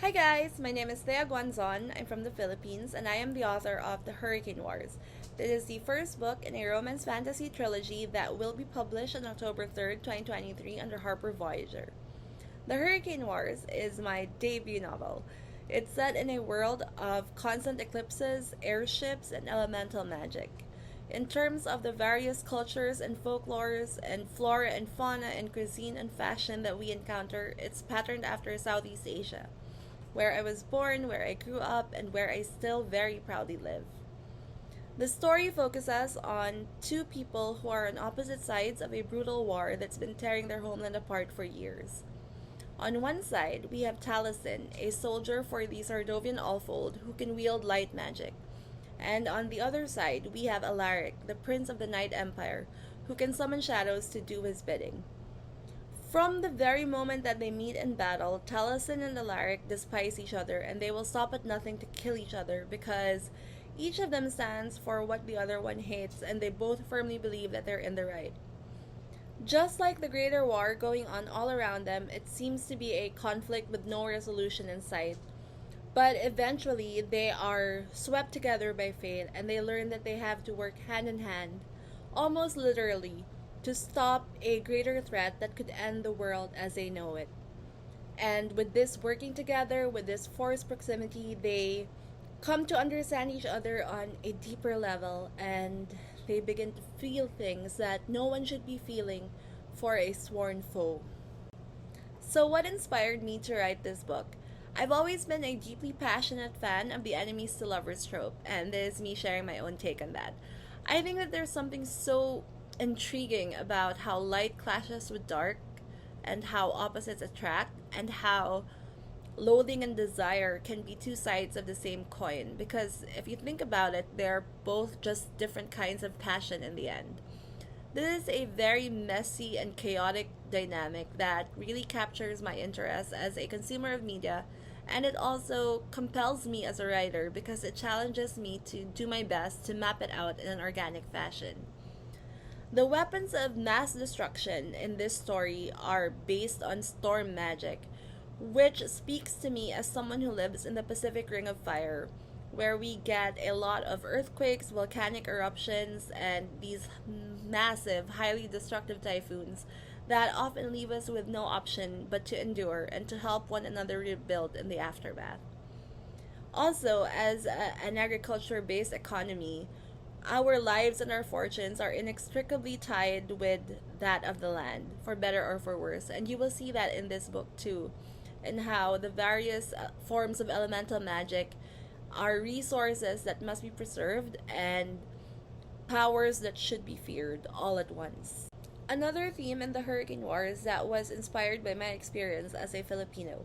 Hi guys, my name is Thea Guanzon. I'm from the Philippines and I am the author of The Hurricane Wars. This is the first book in a romance fantasy trilogy that will be published on October 3rd, 2023 under Harper Voyager. The Hurricane Wars is my debut novel. It's set in a world of constant eclipses, airships, and elemental magic. In terms of the various cultures and folklores and flora and fauna and cuisine and fashion that we encounter, it's patterned after Southeast Asia, where I was born, where I grew up, and where I still very proudly live. The story focuses on two people who are on opposite sides of a brutal war that's been tearing their homeland apart for years. On one side, we have Taliesin, a soldier for the Sardovian Allfold who can wield light magic. And on the other side, we have Alaric, the prince of the Night Empire, who can summon shadows to do his bidding. From the very moment that they meet in battle, Taliesin and Alaric despise each other and they will stop at nothing to kill each other because each of them stands for what the other one hates and they both firmly believe that they're in the right. Just like the greater war going on all around them, it seems to be a conflict with no resolution in sight. But eventually, they are swept together by fate and they learn that they have to work hand in hand, almost literally, to stop a greater threat that could end the world as they know it. And with this working together, with this forced proximity, they come to understand each other on a deeper level and they begin to feel things that no one should be feeling for a sworn foe. So, what inspired me to write this book? I've always been a deeply passionate fan of the enemies to lovers trope, and this is me sharing my own take on that. I think that there's something so intriguing about how light clashes with dark, and how opposites attract, and how loathing and desire can be two sides of the same coin. Because if you think about it, they're both just different kinds of passion in the end. This is a very messy and chaotic dynamic that really captures my interest as a consumer of media, and it also compels me as a writer because it challenges me to do my best to map it out in an organic fashion. The weapons of mass destruction in this story are based on storm magic, which speaks to me as someone who lives in the Pacific Ring of Fire, where we get a lot of earthquakes, volcanic eruptions, and these massive, highly destructive typhoons that often leave us with no option but to endure and to help one another rebuild in the aftermath. Also, as an agriculture based economy, our lives and our fortunes are inextricably tied with that of the land, for better or for worse. And you will see that in this book too, and how the various forms of elemental magic are resources that must be preserved and powers that should be feared all at once. Another theme in the Hurricane Wars that was inspired by my experience as a Filipino.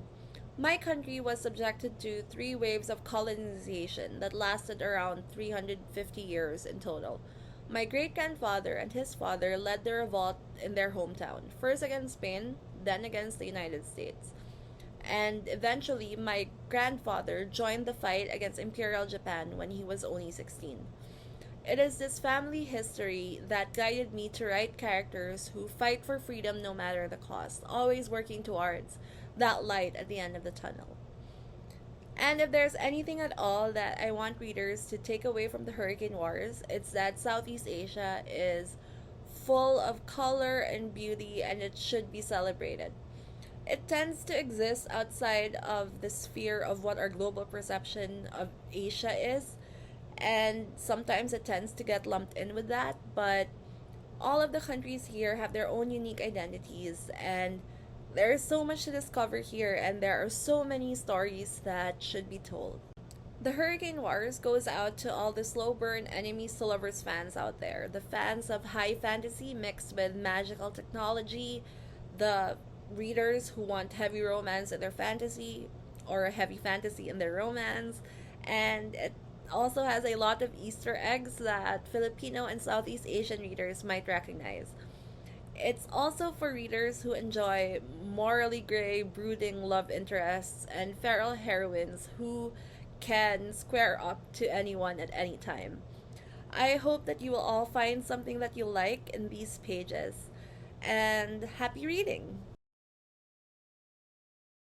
My country was subjected to three waves of colonization that lasted around 350 years in total. My great grandfather and his father led the revolt in their hometown, first against Spain, then against the United States. And eventually, my grandfather joined the fight against Imperial Japan when he was only 16. It is this family history that guided me to write characters who fight for freedom no matter the cost, always working towards that light at the end of the tunnel. And if there's anything at all that I want readers to take away from the Hurricane Wars, it's that Southeast Asia is full of color and beauty and it should be celebrated. It tends to exist outside of the sphere of what our global perception of Asia is, and sometimes it tends to get lumped in with that, but all of the countries here have their own unique identities, and there is so much to discover here, and there are so many stories that should be told. The Hurricane Wars goes out to all the slow burn enemies to lovers fans out there, the fans of high fantasy mixed with magical technology, the readers who want heavy romance in their fantasy or heavy fantasy in their romance, and it also has a lot of Easter eggs that Filipino and Southeast Asian readers might recognize. It's also for readers who enjoy morally gray, brooding love interests and feral heroines who can square up to anyone at any time. I hope that you will all find something that you like in these pages. And happy reading!